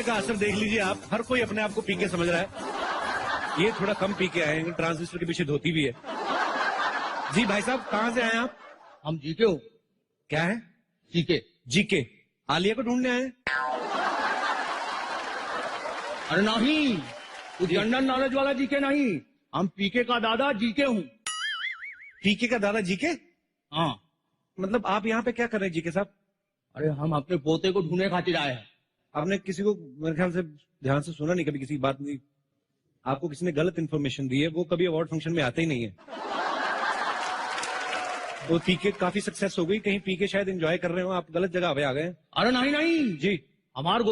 का असर देख लीजिए आप, हर कोई अपने आप को पीके समझ रहा है। ये थोड़ा कम पीके आए हैं, ट्रांजिस्टर के पीछे धोती भी है। जी भाई साहब, कहाँ से आए आप? हम जीके हो। क्या है? जीके। जीके? आलिया को ढूंढने आए? अरे नहीं, जनरल नॉलेज वाला जीके नहीं, हम पीके का दादा जीके हूँ। पीके का दादा जीके? हाँ। मतलब आप यहाँ पे क्या कर रहे हैं जीके साहब? अरे हम अपने पोते को ढूंढने खातिर आए हैं। आपने किसी को मेरे ख्याल से ध्यान से सुना नहीं, कभी किसी की बात नहीं, आपको किसी ने गलत इन्फॉर्मेशन दी है। वो कभी अवार्ड फंक्शन में आते ही नहीं है। वो पीके काफी सक्सेस हो गई, कहीं पीके शायद एंजॉय कर रहे हो, आप गलत जगह आ गए। अरे नहीं नहीं जी, हमारे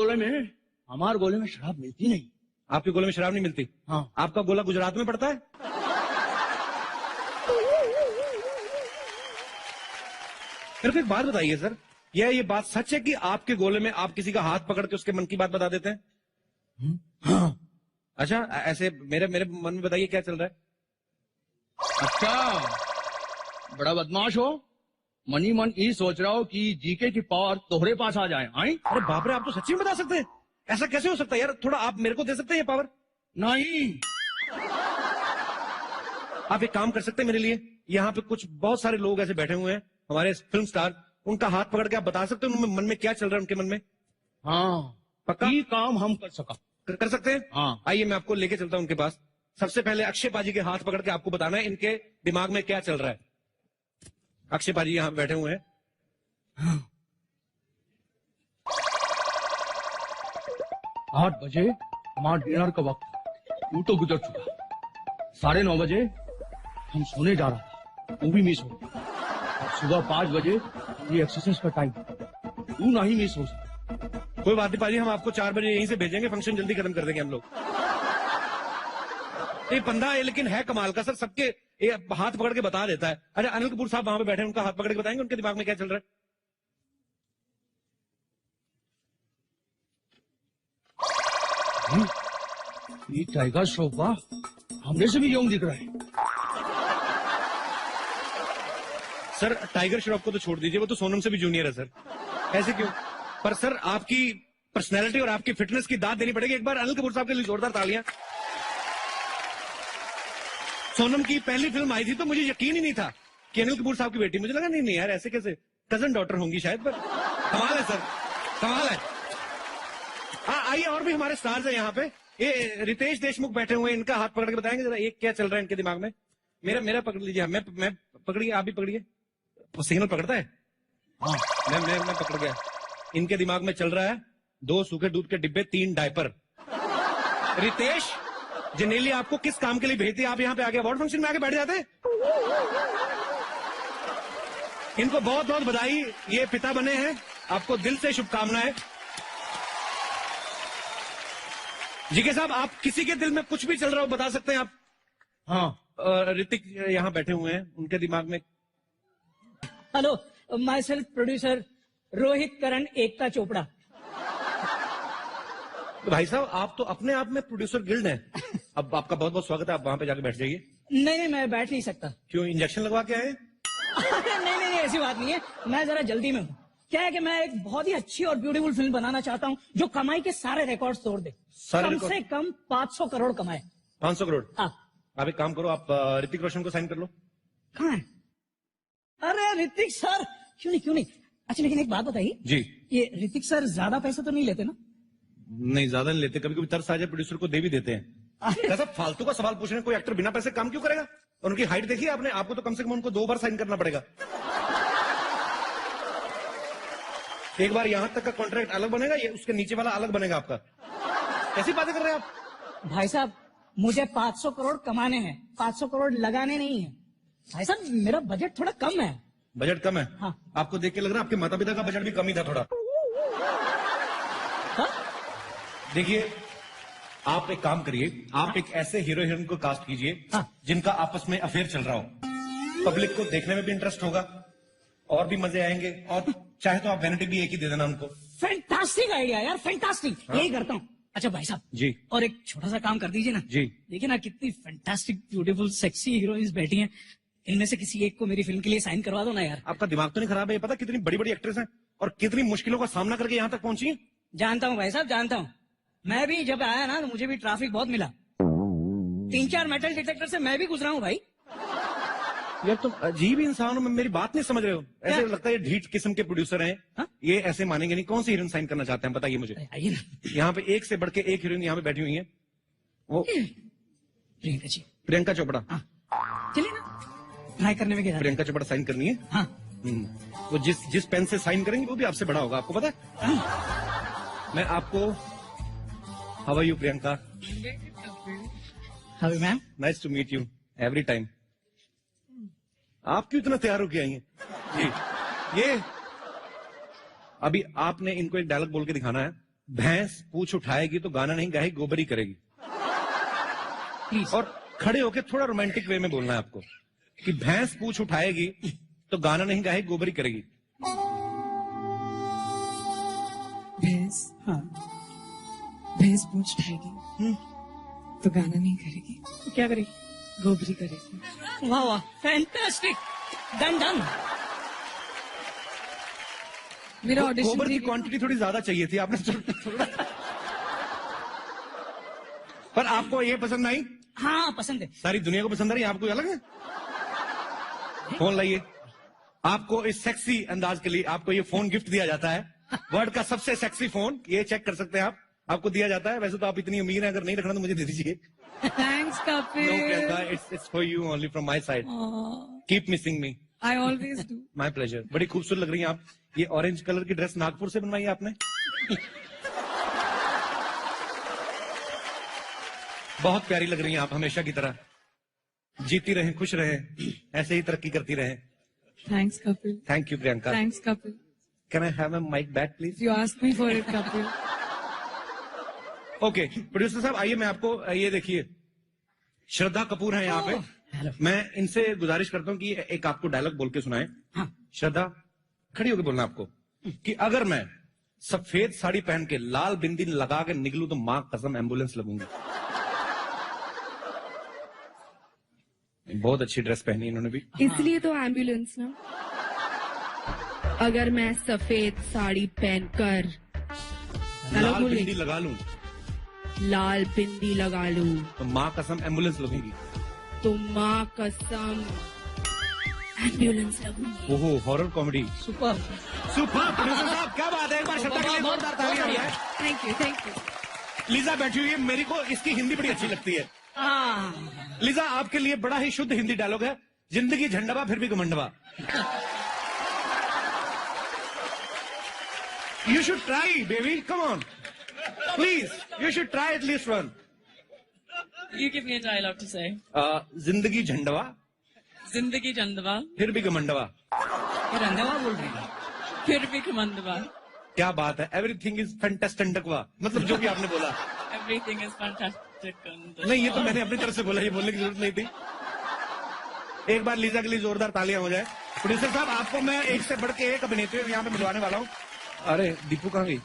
गोले में शराब मिलती नहीं। आपके गोले में शराब नहीं मिलती? हाँ। आपका गोला गुजरात में पड़ता है? मेरे को एक बात बताइए सर, ये बात सच है कि आपके गोले में आप किसी का हाथ पकड़ के उसके मन की बात बता देते हैं? हाँ। अच्छा, ऐसे मेरे मन में बताइए क्या चल रहा है? अच्छा, बड़ा बदमाश हो। मनी मन ये सोच रहा हो कि जीके की पावर तोहरे पास आ जाए। आई? अरे बाप रे, आप तो सच्ची में बता सकते हैं? ऐसा कैसे हो सकता है यार? थोड़ा आप मेरे को दे सकते हैं ये पावर? नहीं। आप एक काम कर सकते हैं मेरे लिए? यहाँ पे कुछ बहुत सारे लोग ऐसे बैठे हुए हैं, हमारे फिल्म स्टार, उनका हाथ पकड़ के आप बता सकते हैं उनके मन में क्या चल रहा है? उनके मन में? हाँ, पक्का? ये काम हम कर सकते हैं? हाँ। आइए मैं आपको लेके चलता हूं उनके पास। सबसे पहले अक्षय पाजी के हाथ पकड़ के आपको बताना है इनके दिमाग में क्या चल रहा है। अक्षय पाजी यहाँ बैठे हुए हैं। हाँ। 8 बजे हमारा डिनर का वक्त वो तो गुजर चुका। 9:30 बजे हम सोने जा रहा था, वो भी मिस हो गया। सुबह 5 बजे ये एक्सरसाइज का टाइम, वो नहीं मिस हो सकता। कोई बात नहीं पाजी, हम आपको 4 बजे यहीं से भेजेंगे, फंक्शन जल्दी खत्म कर देंगे हम लोग। ये बंदा है लेकिन है कमाल का सर, सबके ये हाथ पकड़ के बता देता है। अरे अनिल कपूर साहब वहां पे बैठे हैं, उनका हाथ पकड़ के बताएंगे उनके दिमाग में क्या चल रहा है? ये टाइगर श्रॉफ का हमने से भी यंग दिख रहा है। सर टाइगर श्रॉफ को तो छोड़ दीजिए, वो तो सोनम से भी जूनियर है सर। ऐसे क्यों? पर सर आपकी पर्सनैलिटी और आपकी फिटनेस की दाद देनी पड़ेगी। एक बार अनिल कपूर साहब के लिए जोरदार तालियां। सोनम की पहली फिल्म आई थी तो मुझे यकीन ही नहीं था कि अनिल कपूर साहब की बेटी, मुझे लगा नहीं यार ऐसे कैसे, कजन डॉटर होंगी शायद, पर कमाल है सर, कमाल है। आइए और भी हमारे स्टार्स हैं यहाँ पे। ये रितेश देशमुख बैठे हुए हैं, इनका हाथ पकड़ के बताएंगे जरा एक क्या चल रहा है इनके दिमाग में। मेरा पकड़ लीजिए, मैं पकड़िए, आप भी पकड़िए। सिग्नल पकड़ता है? हाँ, मैं पकड़ गया। इनके दिमाग में चल रहा है 2 सूखे दूध के डिब्बे, 3 डायपर। रितेश जनेली आपको किस काम के लिए भेजती है? आप यहाँ पे आगे अवार्ड फंक्शन में आके बैठ जाते। इनको बहुत बहुत बधाई, ये पिता बने हैं, आपको दिल से शुभकामनाएं। जीके साहब, आप किसी के दिल में कुछ भी चल रहा हो बता सकते हैं आप? हाँ। ऋतिक यहाँ बैठे हुए हैं, उनके दिमाग में। Hello, myself producer Rohit Karan Ekta Chopra. तो भाई साहब आप तो अपने आप में प्रोड्यूसर गिल्ड हैं। अब आपका बहुत बहुत स्वागत है, आप वहां पे जाके बैठ जाइए। नहीं, मैं बैठ नहीं सकता। क्यों, इंजेक्शन लगवा के आए? नहीं, ऐसी बात नहीं है, मैं जरा जल्दी में हूँ। क्या है कि मैं एक बहुत ही अच्छी और ब्यूटीफुल फिल्म बनाना चाहता हूँ जो कमाई के सारे रिकॉर्ड्स तोड़ दे। कम से कम 500 करोड़ कमाए। 500 करोड़? हाँ। आप एक काम करो, आप ऋतिक रोशन को साइन कर लो। कहाँ है? अरे ऋतिक सर, क्यों नहीं। अच्छा लेकिन एक बात बताइए जी, ये ऋतिक सर ज्यादा पैसा तो नहीं लेते ना? नहीं ज्यादा नहीं लेते, कभी कभी तरस आ जाए प्रोड्यूसर को दे भी देते हैं। कैसा फालतू का सवाल पूछ रहे हैं, कोई एक्टर बिना पैसे काम क्यों करेगा? और उनकी हाइट देखिए आपने, आपको तो कम से कम उनको 2 बार साइन करना पड़ेगा। एक बार यहां तक का कॉन्ट्रैक्ट अलग बनेगा, ये उसके नीचे वाला अलग बनेगा आपका। कैसी बातें कर रहे हैं आप? भाई साहब मुझे 500 करोड़ कमाने हैं, 500 करोड़ लगाने नहीं है। भाई साहब मेरा बजट थोड़ा कम है। बजट कम है? हाँ। आपको देख के लग रहा है आपके माता पिता का बजट भी कम ही था थोड़ा। हाँ? देखिए आप एक काम करिए, आप एक ऐसे हीरो हीरोइन को कास्ट कीजिए हाँ। जिनका आपस में अफेयर चल रहा हो। पब्लिक को देखने में भी इंटरेस्ट होगा और भी मजे आएंगे, और चाहे तो आप वैनिटी भी एक ही दे देना उनको। फैंटास्टिक आइडिया यार, फैंटास्टिक। हाँ? यही करता हूँ। अच्छा भाई साहब जी, और एक छोटा सा काम कर दीजिए ना। जी। देखिए ना कितनी फैंटास्टिक ब्यूटीफुल सेक्सी हीरोइंस बैठी हैं, इनमें से किसी एक को मेरी फिल्म के लिए साइन करवा दो ना यार। आपका दिमाग तो नहीं खराब है? ये पता कितनी बड़ी बड़ी एक्ट्रेस हैं और कितनी मुश्किलों का सामना करके यहाँ तक पहुंची हैं? जानता हूँ भाई साहब, जानता हूँ, मैं भी जब आया ना तो मुझे भी ट्रैफिक बहुत मिला। 3-4 मेटल डिटेक्टर से मैं भी गुजरा हूँ भाई। यार तुम अजीब इंसान हो, मेरी बात नहीं समझ रहे हो। ऐसे क्या? लगता है ये ढीठ किस्म के प्रोड्यूसर हैं। हाँ? ये ऐसे मानेंगे नहीं। कौन सी हीरोइन साइन करना चाहते हैं बताइए मुझे। आइए ना। यहाँ पे एक से बढ़ के एक हीरोइन यहाँ पे बैठी हुई है। वो प्रियंका जी। प्रियंका चोपड़ा। हाँ चलिए ना, ट्राई करने में क्या। प्रियंका चोपड़ा साइन करनी है। हाँ वो जिस पेन से साइन करेंगे वो भी आपसे बड़ा होगा, आपको पता है। मैं आपको how are you Priyanka, how ma'am. Nice to meet you every time. आप क्यों इतना तैयार होके आई हैं? ये अभी आपने इनको एक डायलॉग बोल के दिखाना है। भैंस पूछ उठाएगी तो गाना नहीं गाएगी, गोबरी करेगी। प्लीज। और खड़े होके थोड़ा रोमांटिक वे में बोलना है आपको कि भैंस पूछ उठाएगी तो गाना नहीं गाएगी, गोबरी करेगी। भैंस हाँ भैंस पूछ उठाएगी तो गाना नहीं करेगी, तो क्या करेगी? गोबरी करेगी। वाह वाह, फैंटास्टिक, डन डन। मेरा ऑडिशन गोबर की क्वांटिटी थोड़ी ज्यादा चाहिए थी आपने थोड़ा। पर आपको ये पसंद आई? हाँ पसंद है। सारी दुनिया को पसंद आ रही है, आपको अलग है? फोन लाइए। आपको इस सेक्सी अंदाज के लिए आपको ये फोन गिफ्ट दिया जाता है। वर्ल्ड का सबसे सेक्सी फोन, ये चेक कर सकते हैं आप, आपको दिया जाता है। वैसे तो आप इतनी अमीर हैं, अगर नहीं रखना तो मुझे दे दीजिए। Thanks Kapil. No, Priyanka, it's for you only from my side. Keep missing me. I always do. My pleasure. बड़ी खूबसूरत लग रही हैं आप। ये ऑरेंज कलर की ड्रेस नागपुर से बनवाई है आपने? बहुत प्यारी लग रही हैं आप, हमेशा की तरह। जीती रहें, खुश रहें, ऐसे ही तरक्की करती रहें। Thanks Kapil. Thank you Priyanka. Thanks Kapil. Can I have a mic back please? You ask me for it Kapil. Okay producer साहब आइए, मैं आपको ये देखिए, श्रद्धा कपूर है यहाँ पे। हेलो। मैं इनसे गुजारिश करता हूँ कि एक आपको डायलॉग बोल के सुनाए। हाँ श्रद्धा, खड़ी होकर बोलना आपको कि अगर मैं सफेद साड़ी पहन के लाल बिंदी लगा के निकलूं तो मां कसम एम्बुलेंस लगूंगी। बहुत अच्छी ड्रेस पहनी इन्होंने भी। इसलिए तो एम्बुलेंस ना। अगर मैं सफेद साड़ी पहनकर लाल बिंदी लगा लूं लाल बिंदी लगा लूं तो मां कसम एम्बुलेंस लगेगी। तो माँ कसम एम्बुलेंस लगूंगी। ओहो, horror comedy. Super. Super producer साहब, क्या बात है। एक बार श्रद्धा के लिए जोरदार तालियां हो जाए। Thank you thank you. Lisa बैठी हुई है, मेरे को इसकी हिंदी बड़ी अच्छी लगती है। हाँ लीजा, आपके लिए बड़ा ही शुद्ध हिंदी डायलॉग है। जिंदगी झंडवा फिर भी घमंडवा। You should try baby, come on please, you should try at least one. You give me a dialogue to say. जिंदगी झंडवा जिंदगी चंदवा फिर भी घमंडवा। ये रंधवा बोल रही है। फिर भी खमंदवा। क्या बात है, एवरीथिंग इज फैंटास्टिकवा, मतलब जो भी आपने बोला। Everything is fantastic. नहीं, ये तो मैंने अपनी तरफ से बोला, ये बोलने की जरूरत नहीं थी। एक बार लीजा के लिए जोरदार तालियां हो जाए। प्रोड्यूसर साहब, आपको मैं एक से बढ़ के एक अभिनेत्री यहाँ पे मिलवाने वाला हूँ। अरे दीपू कहाँ गई?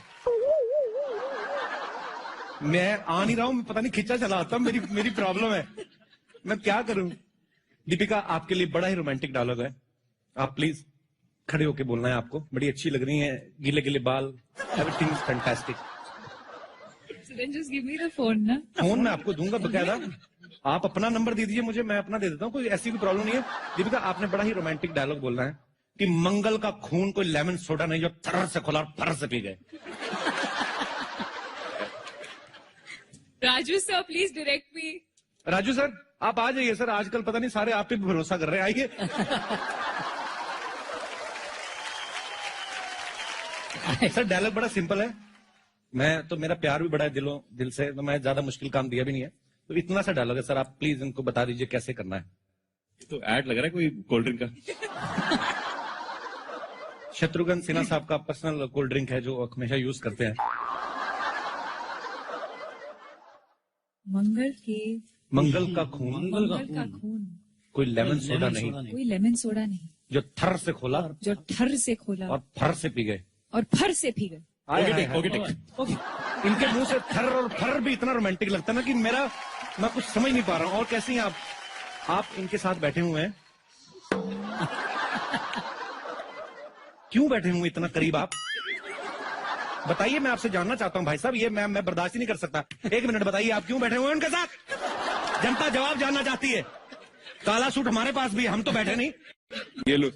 मैं आ नहीं रहा हूँ, पता नहीं खिंचा चला आता, मेरी प्रॉब्लम है, मैं क्या करूं। दीपिका, आपके लिए बड़ा ही रोमांटिक डायलॉग है, आप प्लीज खड़े होके बोलना है आपको। बड़ी अच्छी लग रही हैं, गीले गीले बाल, everything is fantastic. So then just give me the phone, ना? फोन मैं आपको दूंगा बकायदा, आप अपना नंबर दे दीजिए मुझे, मैं अपना दे देता हूँ, कोई ऐसी भी प्रॉब्लम नहीं है। दीपिका, आपने बड़ा ही रोमांटिक डायलॉग बोलना है कि मंगल का खून कोई लेमन सोडा नहीं जो थर्र से खोला और फर्र से पी गए। Raju sir, please direct me. Raju sir, आप आ जाइए सर, आजकल पता नहीं सारे आप पे भी भरोसा कर रहे हैं, आइए। सर डायलॉग बड़ा सिंपल है, मैं तो, मेरा प्यार भी बड़ा है दिल से, तो मैं ज्यादा मुश्किल काम दिया भी नहीं है, तो इतना सा डायलॉग है सर, आप प्लीज इनको बता दीजिए कैसे करना है। तो ऐड लग रहा है कोई कोल्ड ड्रिंक का। शत्रुघ्न सिन्हा साहब का पर्सनल कोल्ड ड्रिंक है जो हमेशा यूज करते हैं। मंगल का खून मंगल का खून कोई लेमन सोडा नहीं कोई लेमन सोडा नहीं जो थर से खोला जो ठर से खोला और फर से पी गए। और फर से पी गए। आए, आए, आए। इनके मुंह से थर और फर भी इतना रोमांटिक लगता है ना कि मैं कुछ समझ नहीं पा रहा हूँ। और कैसी हैं आप इनके साथ बैठे हुए हैं, क्यों बैठे हुए इतना करीब आप? बताइए, मैं आपसे जानना चाहता हूँ भाई साहब, ये मैं बर्दाश्त ही नहीं कर सकता। एक मिनट बताइए, आप क्यों बैठे हुए हैं उनके साथ? जनता जवाब जानना चाहती है। काला सूट हमारे पास भी है, हम तो बैठे नहीं। ये लो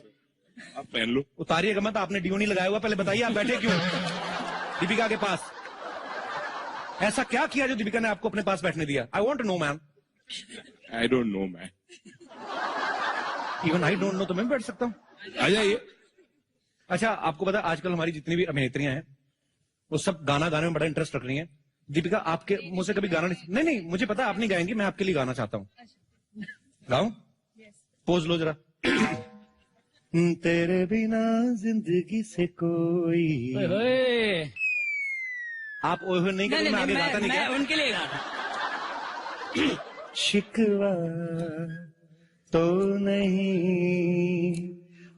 आप पहन लो। उतारिएगा मत, आपने ड्यू नहीं लगाया हुआ। पहले बताइए आप बैठे क्यों दीपिका के पास? ऐसा क्या किया जो दीपिका ने आपको अपने पास बैठने दिया? I want to know ma'am. I don't know man. Even I don't know तो मैं बैठ सकता हूँ। आ जाइए। अच्छा, आपको पता है आजकल हमारी जितनी भी अभिनेत्रियां हैं वो सब गाना गाने में बड़ा इंटरेस्ट रख रही हैं। दीपिका, आपके मुझसे कभी गाना नहीं, मुझे पता है आप नहीं गाएंगी, मैं आपके लिए गाना चाहता हूँ। गाऊं? पोज लो जरा। तेरे बिना जिंदगी से कोई। ओए, आप ओए नहीं करेंगे, मैं आगे गाता नहीं मैं क्या? उनके लिए गाता। शिकवा तो नहीं,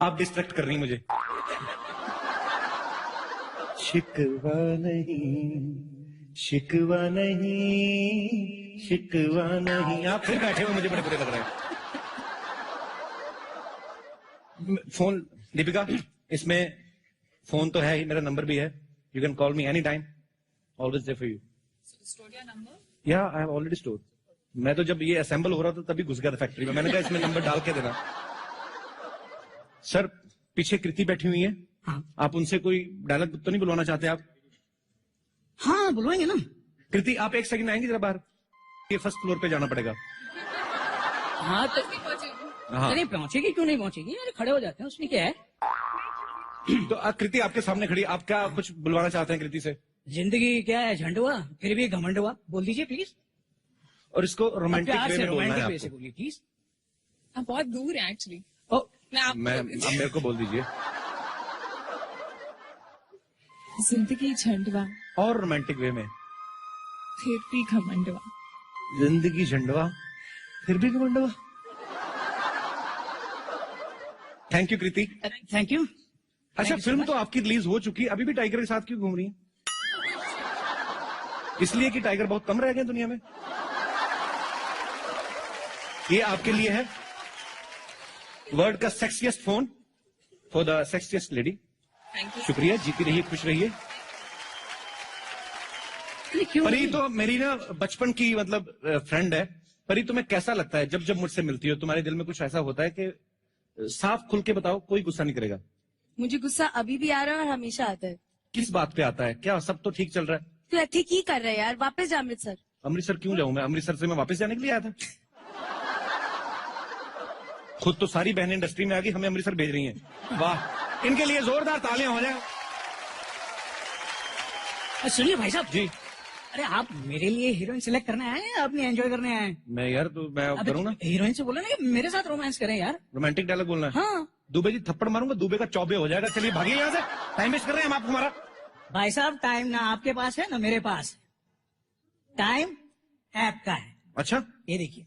आप डिस्ट्रैक्ट कर रही हैं मुझे। शिकवा नहीं, शिकवा नहीं, शिकवा नहीं। आप फिर बैठे हुए मुझे बड़े बुरे लग रहे हैं। फोन दीपिका, इसमें फोन तो है ही, मेरा नंबर भी है। You can call me any time, always there for you. या आई हैव ऑलरेडी स्टोर्ड। मैं तो जब ये असेंबल हो रहा था तभी घुस गया था फैक्ट्री में। मैंने कहा इसमें नंबर डाल के देना। सर, पीछे कृति बैठी हुई है। हाँ आप उनसे कोई डायलॉग तो नहीं बुलवाना चाहते आप? हाँ, बुलवाएंगे ना। कृति, आप एक सेकंड आएंगे जरा बाहर? ये फर्स्ट फ्लोर पे जाना पड़ेगा। हाँ तो हाँ नहीं पहुंचेगी, क्यों नहीं पहुंचेगी? अरे खड़े हो जाते हैं, उसमें क्या है। तो कृति आपके सामने खड़ी, आप क्या कुछ बुलवाना चाहते हैं कृति से? जिंदगी क्या है, झंड हुआ फिर भी घमंड हुआ। बोल दीजिए प्लीज। और इसको रोमांटिक प्यार वे से में बोलना है रोमांटिक वे से आपको। बोलिए प्लीज। आप बहुत दूर है एक्चुअली। ओ, मैं आप मैं अब मेरे को बोल दीजिए। जिंदगी झंडवा और रोमांटिक वे में। फिर भी घमंडवा। जिंदगी झंडवा फिर भी घमंडवा। Thank you Kriti. Thank you. अच्छा, फिल्म तो आपकी रिलीज हो चुकी है, अभी भी टाइगर के साथ क्यों घूम रही है? इसलिए कि टाइगर बहुत कम रह गए दुनिया में। ये आपके लिए है वर्ल्ड का sexiest phone for the sexiest lady. Thank you. शुक्रिया, जीती रहिए, खुश रहिए। क्यों? परी तो मेरी ना बचपन की मतलब फ्रेंड है। परी, तुम्हें कैसा लगता है जब जब मुझसे मिलती हो? तुम्हारे दिल में कुछ ऐसा होता है कि साफ खुल के बताओ, कोई गुस्सा नहीं करेगा? मुझे गुस्सा अभी भी आ रहा है और हमेशा आता है। किस बात पे आता है? क्या सब तो ठीक चल रहा है? तू ठीक ही कर रहा है यार, वापस जा अमृतसर। अमृतसर क्यों जाऊं मैं? अमृतसर से मैं वापस जाने के लिए आया था। खुद तो सारी बहनें इंडस्ट्री में आ गई, हमें अमृतसर भेज रही हैं। वाह, इनके लिए जोरदार तालियां हो जाए। सुनिए भाई साहब जी, अरे आप मेरे लिए हीरोइन सिलेक्ट करने आए हैं, अपनी एंजॉय करने आए हैं? मैं यार तो मैं अबे करूँ ना, हीरोइन से बोला ना कि मेरे साथ रोमांस करें यार। रोमांटिक डायलॉग बोलना है। हाँ दुबे जी थप्पड़ मारूंगा, दुबे का चौबे हो जाएगा। चलिए भागिए यहाँ से, टाइम वेस्ट कर रहे हैं हम आपको हमारा। भाई साहब, टाइम ना आपके पास है ना मेरे पास है। टाइम ऐप का है। अच्छा, ये देखिए,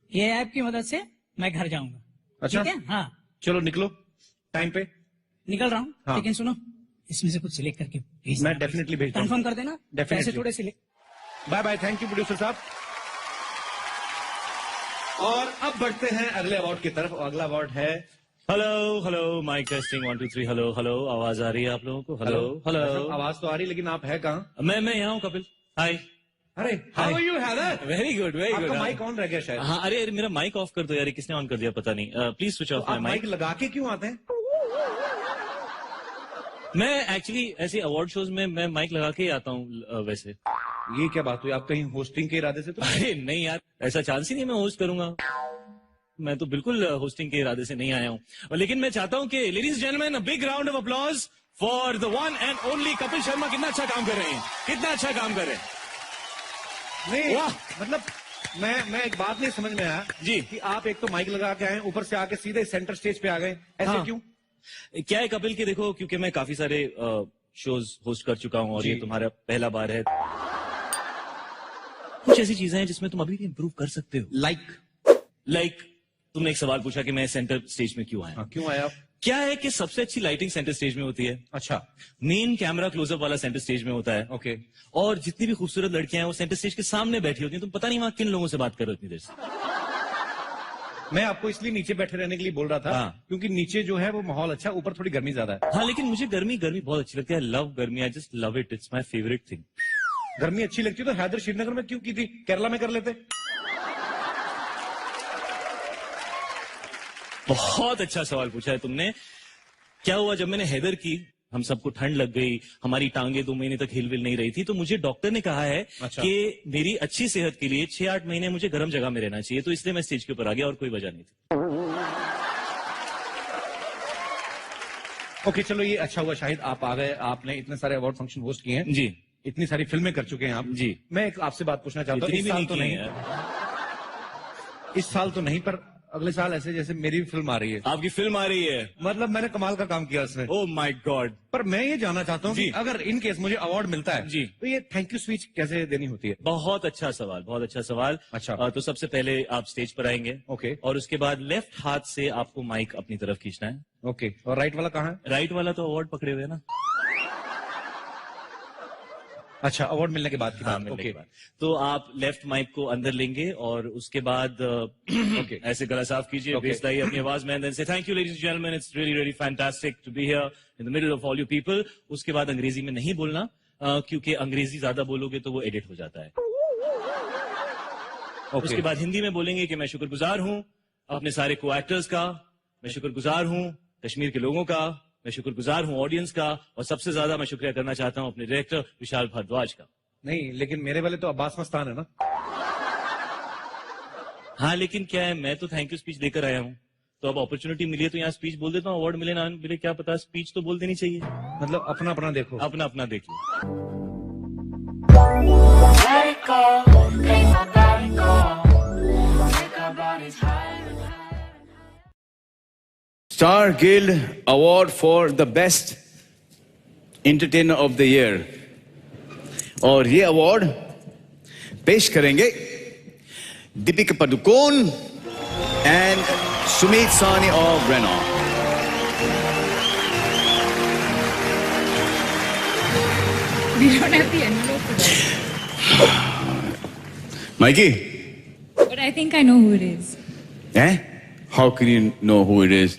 ये ऐप की मदद से मैं घर जाऊंगा। अच्छा। ठीक है? हाँ चलो निकलो टाइम पे। निकल रहा हूँ। हाँ। लेकिन सुनो, इसमें से कुछ सिलेक्ट करके भेज मैं डेफिनेटली भेजता हूँ। कंफर्म कर देना। Definitely. पैसे थोड़े select. Bye bye, thank you producer साहब। और अब बढ़ते हैं अगले अवार्ड की तरफ। अगला अवार्ड है hello hello mic testing 1 2 3 hello hello आवाज आ रही है आप लोगों को? Hello hello. आवाज तो आ रही, लेकिन आप है कहाँ? मैं यहाँ हूँ कपिल। हाय। अरे how are you Haider? Very good very good. आपका माइक ऑन रह गया शायद। हाँ अरे मेरा माइक ऑफ कर दो यार, किसने ऑन कर दिया पता नहीं। प्लीज स्विच ऑफ आप माई माइक माइक। लगा के क्यों आते हैं? मैं एक्चुअली ऐसे अवार्ड शोज में मैं माइक लगा के ही आता हूँ वैसे। ये क्या बात हुई? आप कहीं होस्टिंग के इरादे से तो? अरे नहीं यार, ऐसा चांस ही नहीं मैं होस्ट करूंगा। मैं तो बिल्कुल होस्टिंग के इरादे से नहीं आया हूँ। लेकिन मैं चाहता हूँ कि ladies gentleman, a big round of applause for the one and only Kapil Sharma. कितना अच्छा काम कर रहे हैं, कितना अच्छा काम कर रहे हैं। नहीं, वाह। मतलब मैं एक बात नहीं समझ में आया जी। कि आप एक तो माइक लगा के आए, ऊपर से आके सीधे सेंटर स्टेज पे आ गए, ऐसे हाँ। क्यों? क्या है कपिल की देखो, क्योंकि मैं काफी सारे शोज होस्ट कर चुका हूँ और जी। ये तुम्हारा पहला बार है। कुछ ऐसी चीजें हैं जिसमें तुम अभी भी इम्प्रूव कर सकते हो। लाइक तुमने एक सवाल पूछा कि मैं सेंटर स्टेज में क्यों आया। हाँ, क्यों आया आप? क्या है कि सबसे अच्छी लाइटिंग सेंटर स्टेज में होती है। अच्छा, मेन कैमरा क्लोजअप वाला सेंटर स्टेज में होता है। ओके। और जितनी भी खूबसूरत लड़कियां हैं वो सेंटर स्टेज के सामने बैठी होती हैं। तुम पता नहीं वहां किन लोगों से बात कर रहे हो इतनी देर से। मैं आपको इसलिए नीचे बैठे रहने के लिए बोल रहा था हाँ। क्योंकि नीचे जो है वो माहौल अच्छा, ऊपर थोड़ी गर्मी ज्यादा है। हाँ, लेकिन मुझे गर्मी बहुत अच्छी लगती है। आई लव गर्मी, I just love it, it's my favourite thing. गर्मी अच्छी लगती है तो हैदर श्रीनगर में क्यों की थी, केरला में कर लेते। बहुत अच्छा सवाल पूछा है तुमने। क्या हुआ जब मैंने हैदर की, हम सबको ठंड लग गई, हमारी टांगे 2 महीने तक हिल विल नहीं रही थी, तो मुझे डॉक्टर ने कहा है अच्छा। कि मेरी अच्छी सेहत के लिए 6-8 महीने मुझे गर्म जगह में रहना चाहिए, तो इसलिए मैं स्टेज के ऊपर आ गया, और कोई वजह नहीं थी। ओके चलो ये अच्छा हुआ शाहिद आप आ गए, आपने इतने सारे अवार्ड फंक्शन होस्ट किए हैं, जी इतनी सारी फिल्में कर चुके हैं आप। जी। मैं एक आपसे बात पूछना चाहता हूँ, इतनी इस भी साल नहीं तो की नहीं, है यार। इस साल तो नहीं पर अगले साल ऐसे जैसे मेरी भी फिल्म आ रही है, आपकी फिल्म आ रही है? मतलब मैंने कमाल का काम किया उसमें। Oh my God. पर मैं ये जानना चाहता हूँ कि जी। अगर इन केस मुझे अवार्ड मिलता है जी। तो ये थैंक यू स्पीच कैसे देनी होती है। बहुत अच्छा सवाल, बहुत अच्छा सवाल। अच्छा। तो सबसे पहले आप स्टेज पर आएंगे, ओके और उसके बाद लेफ्ट हाथ से आपको माइक अपनी तरफ खींचना है। ओके, और राइट वाला कहाँ है। राइट वाला तो अवार्ड पकड़े हुए है ना। अच्छा अवार्ड मिलने के बाद की हाँ, बात। मिलने ओके के बाद। तो आप लेफ्ट माइक को अंदर लेंगे और उसके बाद ओके ऐसे गला साफ कीजिए, Okay. बेस लाइए अपनी आवाज में, say thank you ladies and gentleman, it's really really fantastic to be here in the middle of all you people. उसके बाद अंग्रेजी में नहीं बोलना, क्योंकि अंग्रेजी ज्यादा बोलोगे तो वो एडिट हो जाता है। उसके बाद हिंदी में बोलेंगे कि मैं शुक्रगुजार हूं अपने सारे को एक्टर्स का, मैं शुक्रगुजार हूं कश्मीर के लोगों का, मैं शुक्रगुजार हूं ऑडियंस का, और सबसे ज्यादा मैं शुक्रिया करना चाहता हूं अपने डायरेक्टर विशाल भारद्वाज का। नहीं लेकिन मेरे वाले तो अब्बास मस्तान है ना। हाँ, लेकिन क्या है, मैं तो थैंक यू स्पीच देकर आया हूं, तो अब अपॉर्चुनिटी मिली है तो यहाँ स्पीच बोल देता हूँ, अवार्ड मिले ना मिले क्या पता, स्पीच तो बोल देनी चाहिए। मतलब अपना अपना देखो। अपना अपना देख लो। Star Guild Award for the Best Entertainer of the Year. और ये अवार्ड पेश करेंगे Deepika Padukone and Sumit Sahni of Renault. We don't have the envelope for that. Mikey, But I think I know who it is. eh? How can you know who it is?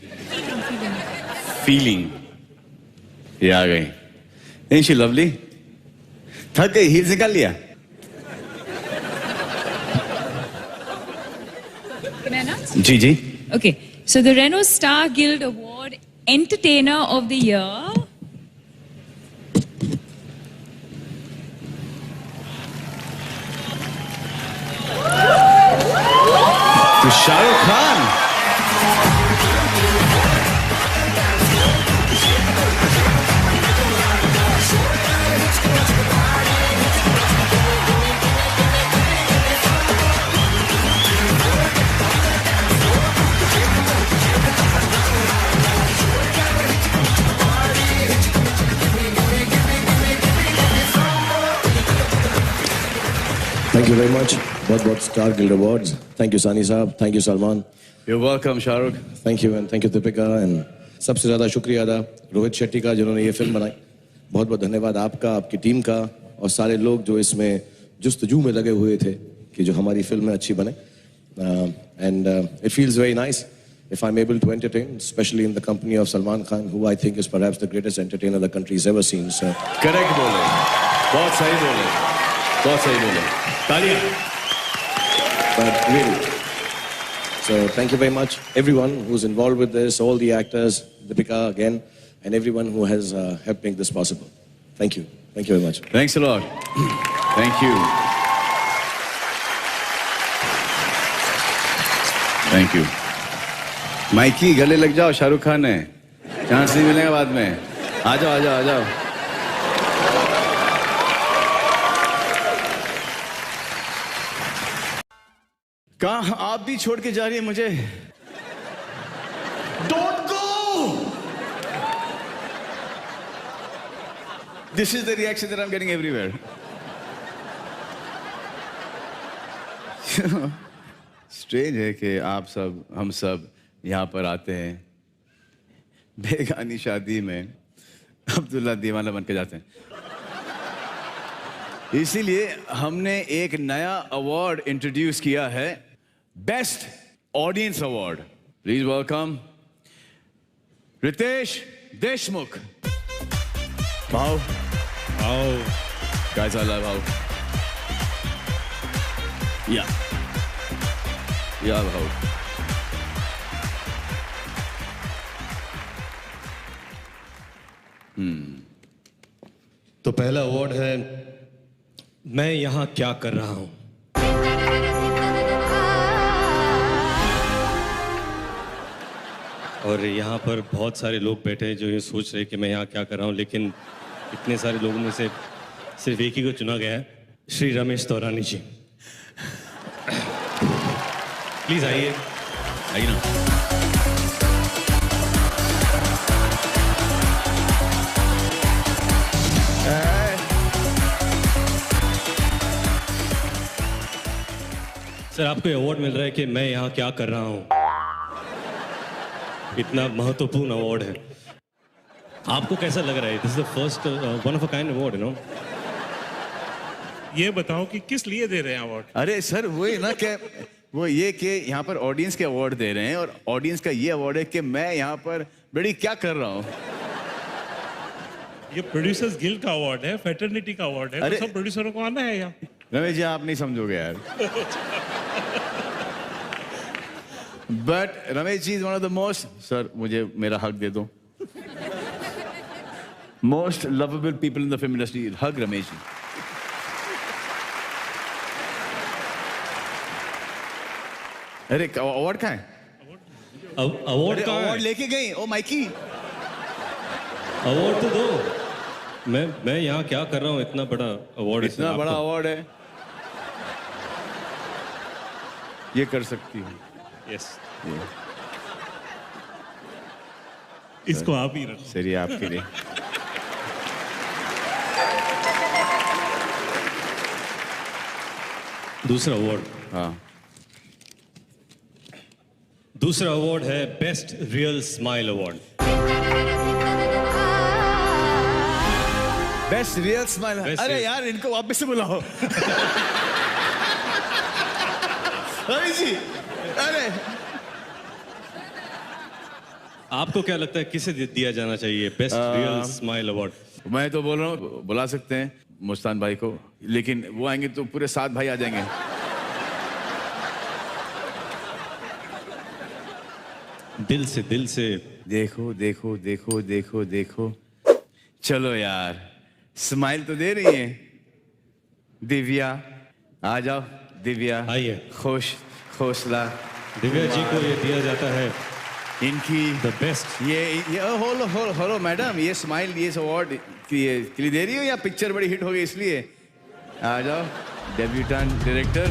Feeling. ये आ गई। Ain't she lovely? थक गई, heels निकाल लिया। Can I announce? Ji ji. Okay. So the Renault Star Guild Award Entertainer of the Year. तो Shahrukh Khan. Thank you very much. बहुत Star Guild Awards. Thank you Sani साहब. Thank you Salman. You're welcome, Shahrukh. Thank you and thank you Deepika and सबसे ज़्यादा शुक्रिया अदा रोहित शेट्टी का जिन्होंने ये फिल्म बनाई. बहुत बहुत धन्यवाद आपका, आपकी टीम का और सारे लोग जो इसमें जुस्तजू में लगे हुए थे कि जो हमारी फिल्म अच्छी बने. And it feels very nice if I'm able to entertain, especially in the company of Salman Khan, who I think is perhaps the greatest entertainer the country's ever seen. So Correct बोले, बहुत सही बोले, बहुत सही बोले. तालियां. But really, so thank you very much, everyone who's involved with this, all the actors, Deepika again, and everyone who has helped make this possible. Thank you. Thank you very much. Thanks a lot. Thank you. Thank you. Mikey गले लग जाओ, शाहरुख खान है, chance नहीं मिलेगा बाद में. आ जाओ, आ जाओ, आ जाओ. कहाँ आप भी छोड़ के जा रही है मुझे? Don't go! This is the reaction that I'm getting everywhere. Strange है कि आप सब, हम सब यहाँ पर आते हैं, बेगानी शादी में अब्दुल्ला दीवाना बन के जाते हैं. इसीलिए हमने एक नया अवार्ड इंट्रोड्यूस किया है, best audience award, please welcome Riteish Deshmukh. भाव काय चाललंय भाव? या भाव। तो पहला अवार्ड है मैं यहां क्या कर रहा हूं। और यहाँ पर बहुत सारे लोग बैठे हैं जो ये सोच रहे हैं कि मैं यहाँ क्या कर रहा हूँ, लेकिन इतने सारे लोगों में से सिर्फ एक ही को चुना गया है, श्री रमेश तौरानी जी। प्लीज आइए ना। सर, आपको अवार्ड मिल रहा है कि मैं यहाँ क्या कर रहा हूँ। इतना महत्वपूर्ण अवार्ड है, आपको कैसा लग रहा है? This is the first one of a kind award, you know. ये बताओ कि किस लिए दे रहे हैं अवार्ड? अरे सर वही ना कि वो ये कि यहाँ पर ऑडियंस के अवार्ड दे रहे हैं, और ऑडियंस का ये अवार्ड है कि मैं यहाँ पर बड़ी क्या कर रहा हूँ। ये प्रोड्यूसर्स गिल्ड का अवार्ड है, फेटर्निटी का अवार्ड है, अरे तो सब प्रोड्यूसरों को आना है यहाँ। रमेश जी आप नहीं समझोगे यार। But Ramesh ji is one of the most, sir मुझे मेरा हक दे दो, most lovable people in the film industry. हक रमेश जी। अरे अवार्ड कहाँ है? अवार्ड का अवार्ड लेके गई ओ माइकी। अवार्ड तो दो। मैं यहाँ क्या कर रहा हूँ, इतना बड़ा अवार्ड, इतना बड़ा अवार्ड है, ये कर सकती हूँ। यस, इसको आप ही रखो। सर ये आपके लिए। दूसरा अवार्ड, हाँ दूसरा अवार्ड है best real smile award. Best real smile. Best अरे real- यार इनको वापस से बुलाओ। रवि जी अरे आपको क्या लगता है किसे दिया जाना चाहिए बेस्ट रियल स्माइल अवार्ड? मैं तो बोल रहा हूँ बुला सकते हैं मुस्तान भाई को, लेकिन वो आएंगे तो पूरे 7 भाई आ जाएंगे। दिल से देखो देखो देखो देखो देखो, चलो यार स्माइल तो दे रही है। दिव्या आ जाओ, दिव्या आइए। खुश हौसला। दिव्या जी को ये दिया जाता है इनकी द बेस्ट। ये हेलो मैडम, ये स्माइल ये अवार्ड के लिए दे रही हो या पिक्चर बड़ी हिट हो गई इसलिए? आ जाओ डेब्यूटेंट डायरेक्टर।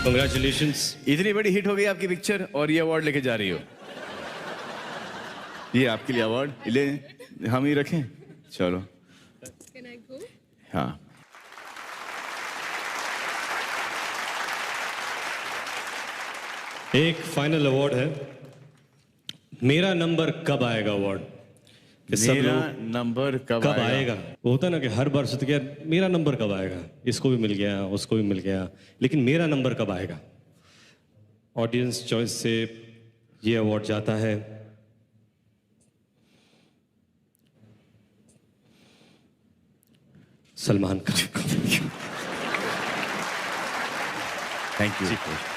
कंग्रेचुलेशंस, इतनी बड़ी हिट हो गई आपकी पिक्चर और ये अवार्ड लेके जा रही हो। ये आपके लिए अवार्ड ले हम ही रखें। चलो हाँ एक फाइनल अवार्ड है मेरा नंबर कब आएगा अवार्ड। सब मेरा लोग नंबर कब आएगा, वो होता है ना कि हर बार सोचते यार मेरा नंबर कब आएगा, इसको भी मिल गया उसको भी मिल गया, लेकिन मेरा नंबर कब आएगा। ऑडियंस चॉइस से ये अवार्ड जाता है सलमान खान को। Thank you.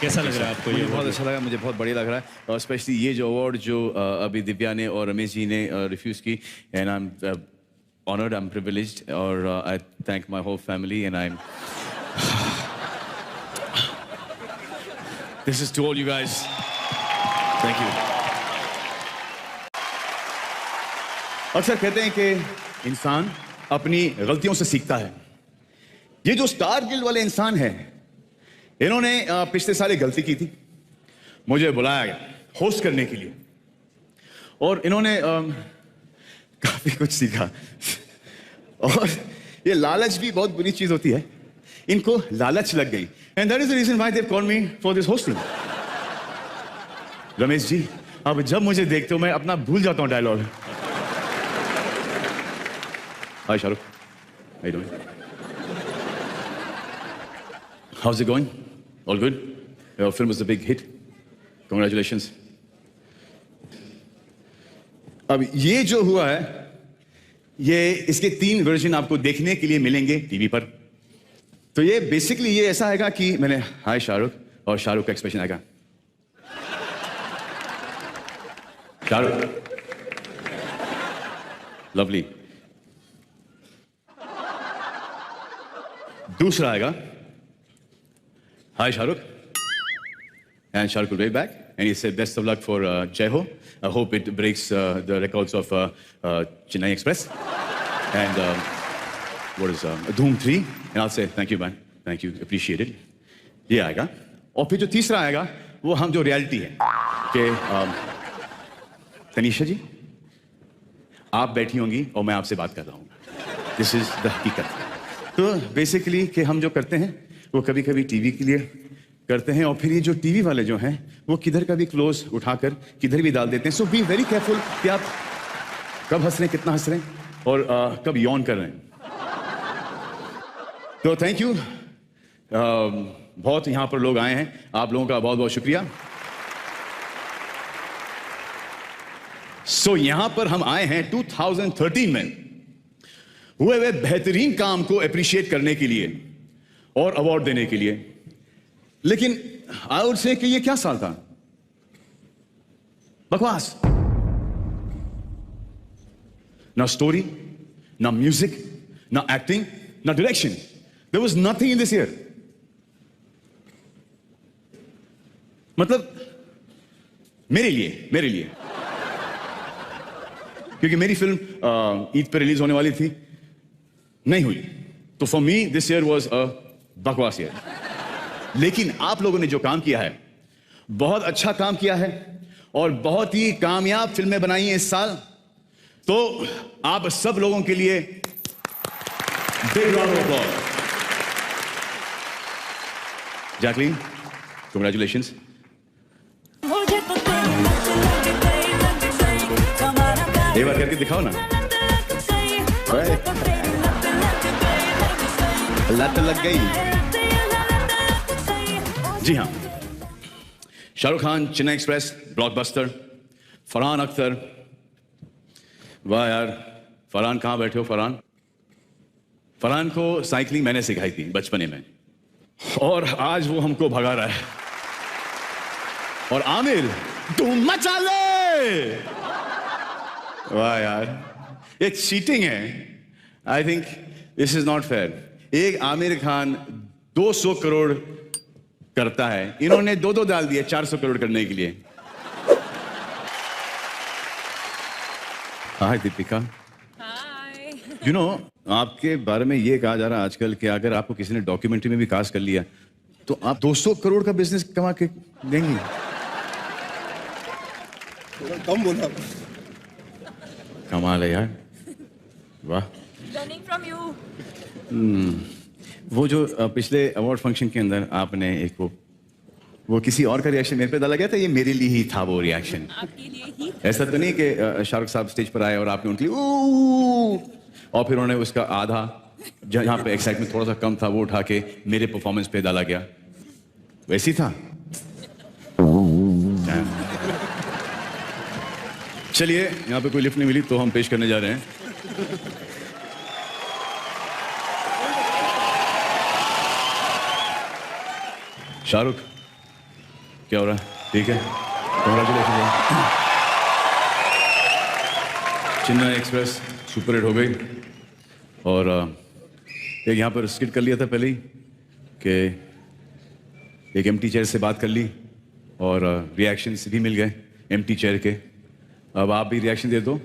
कैसा लग रहा है आपको? मुझे ये बहुत award? अच्छा लगा, मुझे बहुत बढ़िया लग रहा है, और स्पेशली ये जो अवार्ड जो अभी दिव्या ने और रमेश जी ने रिफ्यूज की, and I am honoured, I am privileged, और I thank my whole family and I am this is to all you guys, thank you. अक्सर कहते हैं कि इंसान अपनी गलतियों से सीखता है। ये जो स्टार गिल्ड वाले इंसान हैं, इन्होंने पिछले साल एक गलती की थी, मुझे बुलाया गया होस्ट करने के लिए, और इन्होंने काफी कुछ सीखा। और ये लालच भी बहुत बुरी चीज होती है, इनको लालच लग गई, and that is the reason why they called me for this hosting. Ramesh ji अब जब मुझे देखते हो मैं अपना भूल जाता हूं dialogue. Hi Shahrukh. How you doing? How's it going? All good? Your film was a big hit. Congratulations. अब ये जो हुआ है, ये इसके 3 वर्जन आपको देखने के लिए मिलेंगे टीवी पर। तो ये बेसिकली ये ऐसा आएगा कि मैंने हाय शाहरुख और शाहरुख का एक्सप्रेशन आएगा। शाहरुख, लवली। दूसरा आएगा हाय Shahrukh, and Shahrukh will wave back and he said best of luck for Jai Ho. I hope it breaks the records of Chennai Express and what is Dhoom 3 and I'll say thank you man, thank you, appreciate it. ये आएगा। और फिर जो तीसरा आएगा वो हम जो रियलिटी है कि तनीषा जी आप बैठी होंगी और मैं आपसे बात कर रहा हूँ। दिस इज द हकीकत। तो बेसिकली कि हम जो करते हैं वो कभी कभी टीवी के लिए करते हैं और फिर ये जो टीवी वाले जो हैं वो किधर का भी क्लोज उठाकर किधर भी डाल देते हैं। सो बी वेरी केयरफुल कि आप कब हंस रहे हैं, कितना हंस रहे हैं और कब यौन कर रहे हैं। तो थैंक यू, बहुत यहां पर लोग आए हैं, आप लोगों का बहुत बहुत शुक्रिया। सो यहां पर हम आए हैं 2013 में हुए हुए बेहतरीन काम को अप्रिशिएट करने के लिए और अवार्ड देने के लिए। लेकिन आई वुड से कि ये क्या साल था? बकवास। ना स्टोरी, ना म्यूजिक, ना एक्टिंग, ना direction. There was nothing in this year. मतलब मेरे लिए क्योंकि मेरी फिल्म ईद पे रिलीज होने वाली थी, नहीं हुई। तो for me this year was a बकवास ईयर। लेकिन आप लोगों ने जो काम किया है बहुत अच्छा काम किया है और बहुत ही कामयाब फिल्में बनाई हैं इस साल। तो आप सब लोगों के लिए big round of applause. Jacqueline, congratulations. एक बार करके दिखाओ ना। लत लग गई। जी हाँ, शाहरुख खान, चेन्नई एक्सप्रेस, ब्लॉकबस्टर, फरहान अख्तर। वाह यार, फरहान कहाँ बैठे हो फरहान? फरहान को साइकिलिंग मैंने सिखाई थी बचपने में और आज वो हमको भगा रहा है। और आमिर तुम मचा ले। वाह यार, ये चीटिंग है। I think this is not fair. एक आमिर खान 200 करोड़ करता है, इन्होंने 2 डाल दिए 400 करोड़ करने के लिए। हाय दीपिका। हाय। यू नो, आपके बारे में ये कहा जा रहा है आजकल कि अगर आपको किसी ने डॉक्यूमेंट्री में भी कास्ट कर लिया तो आप 200 करोड़ का बिजनेस कमा के देंगे। कम बोला। कमाल है यार, वाह। Learning from you. वो जो पिछले अवार्ड फंक्शन के अंदर आपने एक वो किसी और का रिएक्शन मेरे पे डाला गया था, ये मेरे लिए ही था वो रिएक्शन। आपके लिए ही। ऐसा तो नहीं कि शाहरुख साहब स्टेज पर आए और आपने उनके लिए और फिर उन्होंने उसका आधा जहाँ पे एक्साइटमेंट थोड़ा सा कम था वो उठा के मेरे परफॉर्मेंस पे डाला गया, वैसी था। चलिए, यहाँ पे कोई लिफ्ट नहीं मिली तो हम पेश करने जा रहे हैं शाहरुख। क्या हो रहा है? ठीक है, congratulation. Chennai express super hit हो गई और एक यहाँ पर स्किट कर लिया था पहले ही कि एक एम्प्टी चेयर से बात कर ली और रिएक्शंस भी मिल गए एम्प्टी चेयर के। अब आप भी रिएक्शन दे दो,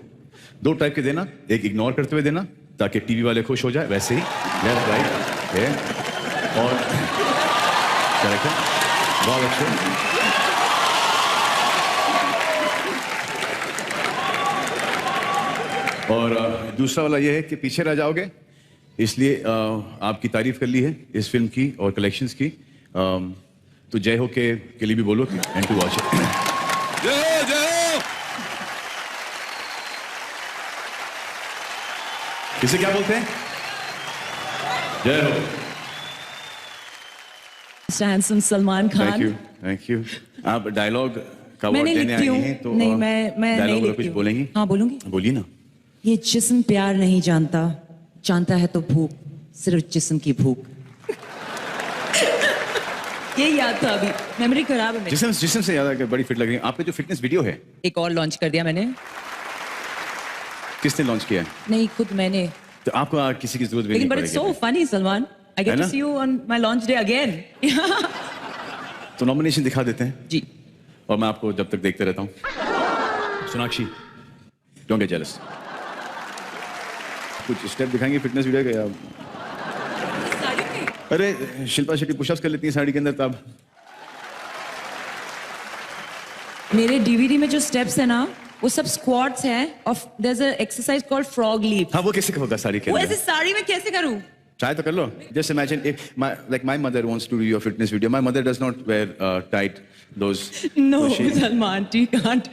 2 टाइप के देना, एक इग्नोर करते हुए देना ताकि टीवी वाले खुश हो जाए, वैसे ही लेफ्ट राइट और बहुत अच्छे। और दूसरा वाला ये है कि पीछे रह जाओगे, इसलिए आपकी तारीफ कर ली है इस फिल्म की और कलेक्शंस की। तो जय हो के लिए भी बोलो एंड टू वॉच इट। जय हो, जय हो। इसे क्या बोलते हैं? जय हो। Handsome Salman Khan. Thank you. आप डायलॉग का मैं वर्ड नहीं देने लिखती आई हूँ। हैं तो नहीं, मैं डायलॉग नहीं वाला लिखती कुछ हूँ। बोलेंगी? हाँ बोलूंगी। बोलिए ना। ये जिस्म प्यार नहीं जानता, जानता है तो भूख, सिर्फ जिस्म की भूख। ये याद था, अभी मेमोरी खराब है मेरी। जिस्म से याद आकर बड़ी फिट लग रही है। आपका जो फिटनेस वीडियो है एक और लॉन्च कर दिया मैंने। किसने लॉन्च किया है? नहीं, खुद मैंने। तो आपको किसी की जरूरत भी लेकिन नहीं बट इट्स पड़ेगी। So funny Salman, I get है टू ना? See you on my launch day again. तो नॉमिनेशन दिखा देते हैं जी। और मैं आपको जब तक देखते रहता हूँ। Sonakshi, don't get jealous. कुछ स्टेप दिखाएंगे फिटनेस वीडियो का या? अरे शिल्पा शेट्टी पुशअप्स कर लेती है साड़ी के अंदर, तब मेरे डीवीडी में जो स्टेप्स है ना, वो सब स्क्वाट्स हैं और there is a exercise called frog leap. हाँ, वो कैसे होगा साड़ी के वो अंदर? ऐसे साड़ी में कैसे करूं? ट्राई तो कर लो। Just imagine if my mother wants to do your fitness video. My mother does not wear tight those. No, so she- Salman, you can't.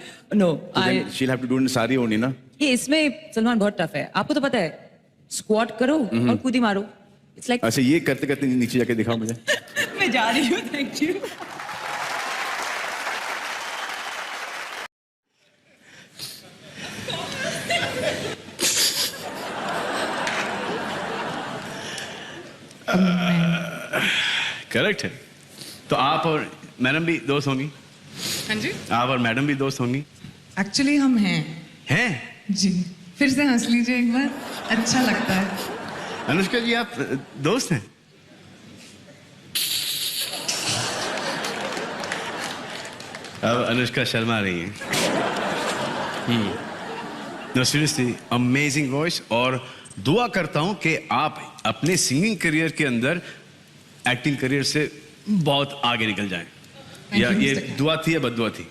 No, so then she'll have to do in sari only, ना? ये इसमें सलमान बहुत tough है, आपको तो पता है। Squat करो और कूदी मारो। इट्स लाइक अच्छा, ये करते करते नीचे जाके दिखाओ मुझे। मैं जा रही हूँ, थैंक यू। करेक्ट है। तो आप और मैडम भी दोस्त होंगी? हाँ जी, आप और मैडम भी दोस्त होंगी? एक्चुअली हम हैं। हैं? जी, फिर से हंस लीजिए एक बार, अच्छा लगता है। अनुष्का जी, आप दोस्त हैं? अब अनुष्का शर्मा रही है। No seriously, amazing voice. और दुआ करता हूं कि आप अपने सिंगिंग करियर के अंदर एक्टिंग करियर से बहुत आगे निकल जाएं। या you, ये Mr. दुआ थी या बददुआ थी?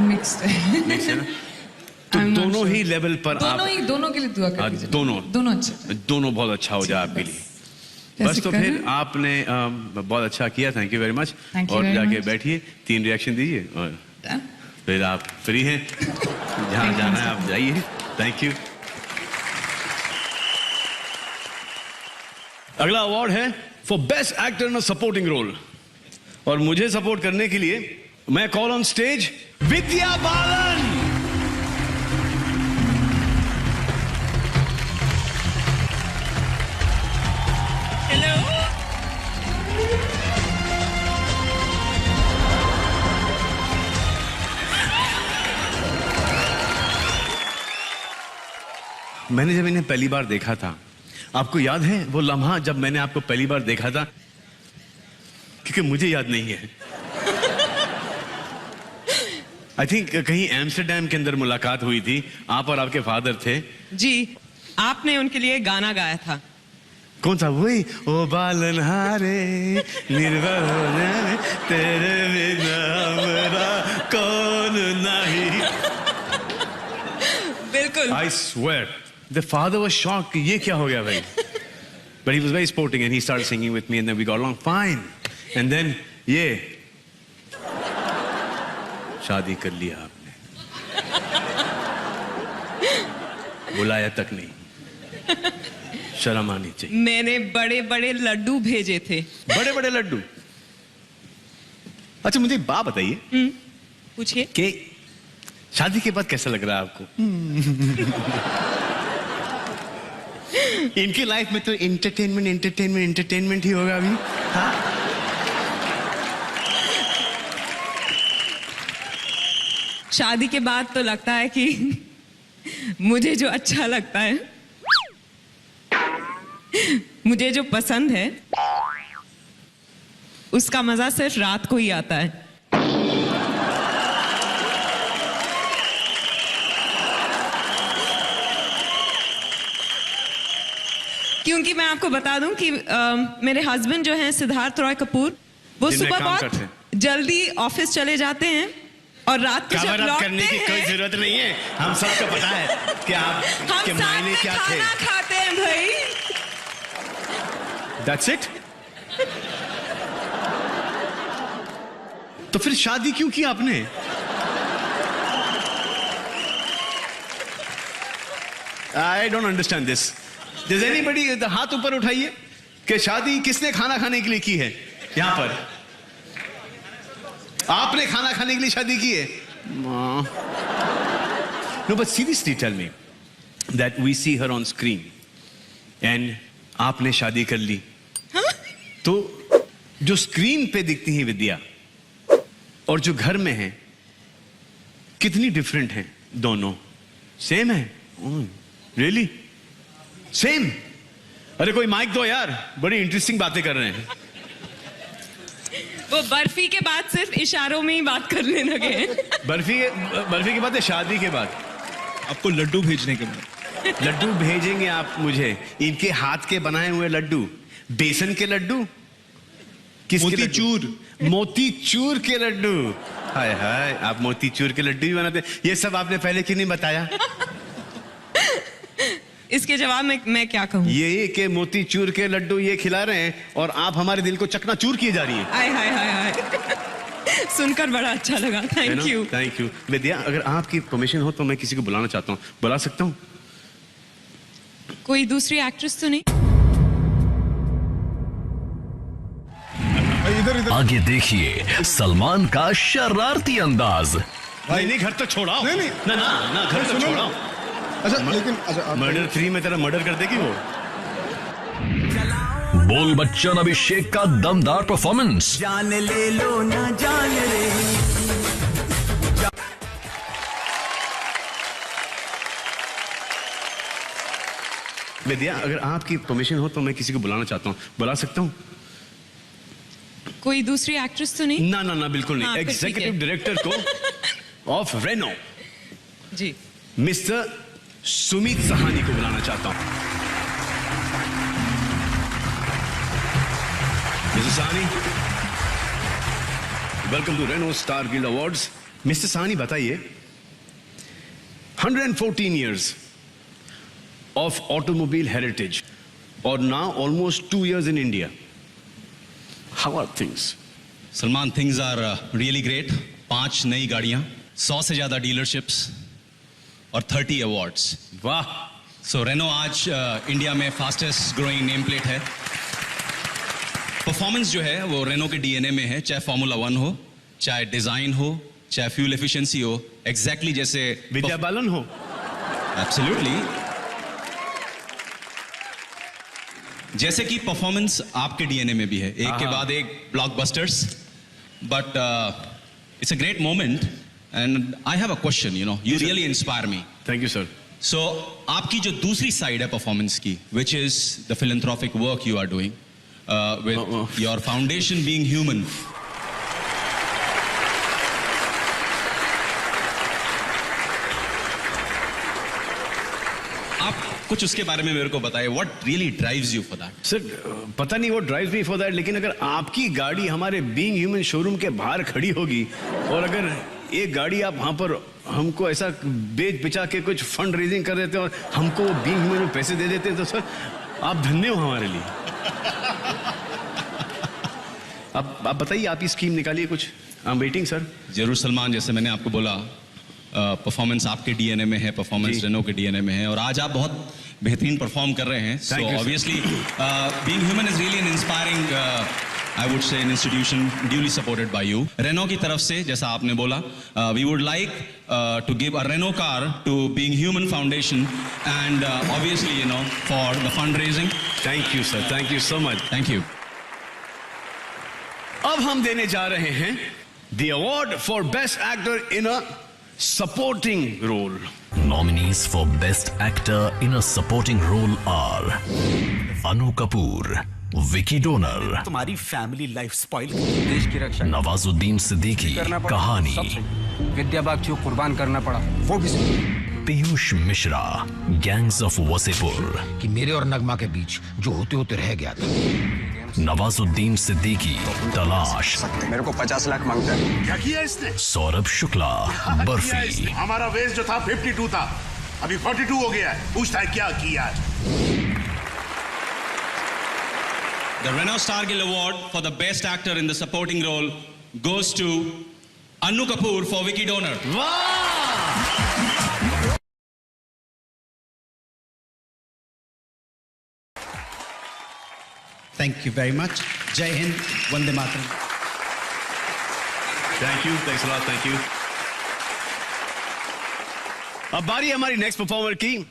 मिक्स्ड है। मिक्स है ना? तो I'm not दोनों sure. ही लेवल पर दोनों के लिए दुआ कर दीजिए। दोनों अच्छे। दोनों बहुत अच्छा हो जाए आपके लिए। बस तो फिर आपने बहुत अच्छा किया। Thank you very much. Thank you और very जाके much. बैठिए, 3 रिएक्शन दीजिए और Done? फिर आप फ्री हैं। जहाँ जाना है आप जाइए। Thank you. अगला अवार्ड है for best actor in a supporting role. और मुझे सपोर्ट करने के लिए मैं call on stage Vidya Balan. मैंने जब इन्हें पहली बार देखा था, आपको याद है वो लम्हा जब मैंने आपको पहली बार देखा था? क्योंकि मुझे याद नहीं है। आई थिंक कहीं एम्स्टरडैम के अंदर मुलाकात हुई थी, आप और आपके फादर थे। जी, आपने उनके लिए गाना गाया था। कौन सा? वही ओ बालन हारे निर्भर होने तेरे बिना हमरा कौन नहीं। बिल्कुल। I swear, the father was shocked कि ये क्या हो गया भाई? But he was very sporting and he started singing with me and then we got along fine. And then ये शादी कर लिया आपने, बुलाया तक नहीं, शर्म आनी चाहिए। मैंने बड़े बड़े लड्डू भेजे थे। बड़े बड़े लड्डू? अच्छा, मुझे एक बात बताइए पूछिए कि शादी के बाद कैसा लग रहा है आपको? इनकी लाइफ में तो एंटरटेनमेंट ही होगा अभी। हाँ? शादी के बाद तो लगता है कि मुझे जो अच्छा लगता है, मुझे जो पसंद है, उसका मजा सिर्फ रात को ही आता है। क्योंकि मैं आपको बता दूं कि मेरे हस्बैंड जो हैं सिद्धार्थ रॉय कपूर, वो दिन में सुबह काम करते बहुत जल्दी ऑफिस चले जाते हैं और रात को जब कवर अप लौटते करने की कोई हैं, जरूरत नहीं है। हम सबको पता है कि आप हम के साथ मायने में क्या थे। खाना खाते हैं भाई। That's it? तो फिर शादी क्यों की आपने? I don't understand this. Does anybody हाथ ऊपर उठाइए कि शादी किसने खाना खाने के लिए की है यहां पर? आपने खाना खाने के लिए शादी की है? No, but seriously tell me that we see her on screen and आपने शादी कर ली, तो जो स्क्रीन पे दिखती है विद्या और जो घर में है कितनी डिफरेंट हैं दोनों? सेम है? Really same? अरे कोई माइक दो यार, बड़ी इंटरेस्टिंग बातें कर रहे हैं। वो बर्फी के बाद सिर्फ इशारों में ही बात करने लगे हैं। बर्फी के बाद या शादी के बाद? आपको लड्डू भेजने के बाद। लड्डू भेजेंगे आप मुझे? इनके हाथ के बनाए हुए लड्डू, बेसन के लड्डू, मोतीचूर। मोतीचूर के लड्डू। हाय हाय, आप मोतीचूर के लड्डू भी बनाते? ये सब आपने पहले क्यों नहीं बताया? इसके जवाब में मैं क्या कहूँ? ये कि मोतीचूर के लड्डू ये खिला रहे हैं और आप हमारे दिल को चकनाचूर किए जा रही हैं। हाय हाय हाय हाय, सुनकर बड़ा अच्छा लगा। Thank you. Thank you. Vidya, अगर आपकी परमिशन हो तो मैं किसी को बुलाना चाहता हूँ, बुला सकता हूँ? कोई दूसरी एक्ट्रेस तो नहीं? आगे देखिए सलमान का शरारती अंदाज। नहीं घर तक छोड़ाओ। नहीं ना ना ना, घर तक छोड़ाओ। अच्छा लेकिन अच्छा, मर्डर 3 में तेरा मर्डर कर देगी वो। बोल बच्चन अभिषेक का दमदार परफॉर्मेंस। जान ले लो ना जान रे। विद्या, अगर आपकी परमिशन हो तो मैं किसी को बुलाना चाहता हूँ, बुला सकता हूँ? कोई दूसरी एक्ट्रेस तो नहीं? ना ना ना, बिल्कुल नहीं। हाँ, फिर ठीक एग्जीक्यूटिव है। डायरेक्टर को of Renault ji, mister Sumit Sahni को बुलाना चाहता हूं। Mister Sahni, welcome to Renault star guild awards. Mister Sahni, बताइए, 114 years of automobile heritage or now almost 2 years in India. How are things? Salman, things are really great. 5 नई गाड़ियां, 100 से ज्यादा डीलरशिप्स और 30 अवार्ड्स। वाह! सो रेनो आज इंडिया में फास्टेस्ट ग्रोइंग नेम प्लेट है। परफॉर्मेंस जो है वो रेनो के डीएनए में है, चाहे फॉर्मूला 1 हो, चाहे डिजाइन हो, चाहे फ्यूल एफिशिएंसी हो, एग्जैक्टली जैसे विद्या बालन हो। एब्सोल्युटली। जैसे कि परफॉर्मेंस आपके डीएनए में भी है, एक के बाद एक blockbusters, but it's a great moment and I have a question, you know, you really inspire me. Thank you sir. So आपकी जो दूसरी साइड है परफॉर्मेंस की, which is the philanthropic work you are doing with your foundation Being Human, आप कुछ उसके बारे में मेरे को बताइए। What really drives you for that? Sir, पता नहीं what drives me for that, लेकिन अगर आपकी गाड़ी हमारे बीइंग ह्यूमन शोरूम के बाहर खड़ी होगी और अगर एक गाड़ी आप वहां पर हमको ऐसा बेच बिचा के कुछ फंड रेजिंग कर देते और हमको बीइंग ह्यूमन में पैसे दे देते, तो सर आप धन्य हो हमारे लिए। आप बताइए, आप ही स्कीम निकालिए कुछ। I am waiting sir. जरूर सलमान, जैसे मैंने आपको बोला, परफॉर्मेंस आपके डीएनए में है, परफॉर्मेंस रेनो के डीएनए में है और आज आप बहुत बेहतरीन परफॉर्म कर रहे हैं। So obviously being human is really an inspiring, I would say, an institution duly supported by you. Renault की तरफ से, जैसा आपने बोला, we would like to give a Renault car to Being Human Foundation and obviously, you know, for the fundraising. Thank you, sir. Thank you so much. Thank you. अब हम देने जा रहे हैं the award for Best Actor in a Supporting Role. Nominees for Best Actor in a Supporting Role are Anu Kapoor, Vicky donor, तुम्हारी family life spoil, देश की रक्षा, नवाजुद्दीन सिद्दीकी, कहानी, विद्या बागची को कुर्बान करना पड़ा, वो भी पीयूष मिश्रा, गैंग्स ऑफ वसेपुर, कि मेरे और नगमा के बीच जो होते होते रह गया था। नवाजुद्दीन सिद्दीकी, तलाश, मेरे को 50 लाख मांगता है। क्या किया इसने? सौरभ शुक्ला, बर्फी, हमारा वेस्ट जो था 52 था, अभी 42 हो गया है। पूछता है क्या किया। The Renault Star Guild Award for the Best Actor in the Supporting Role goes to Anu Kapoor for Vicky Donor. Wow! Thank you very much. जय हिंद, वंदे मातरम. Thank you, thanks a lot, thank you. अब बारी हमारी next performer की.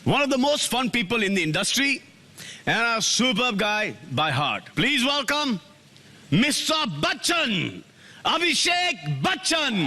One of the most fun people in the industry and a superb guy by heart. Please welcome Mr. Bachchan, Abhishek Bachchan.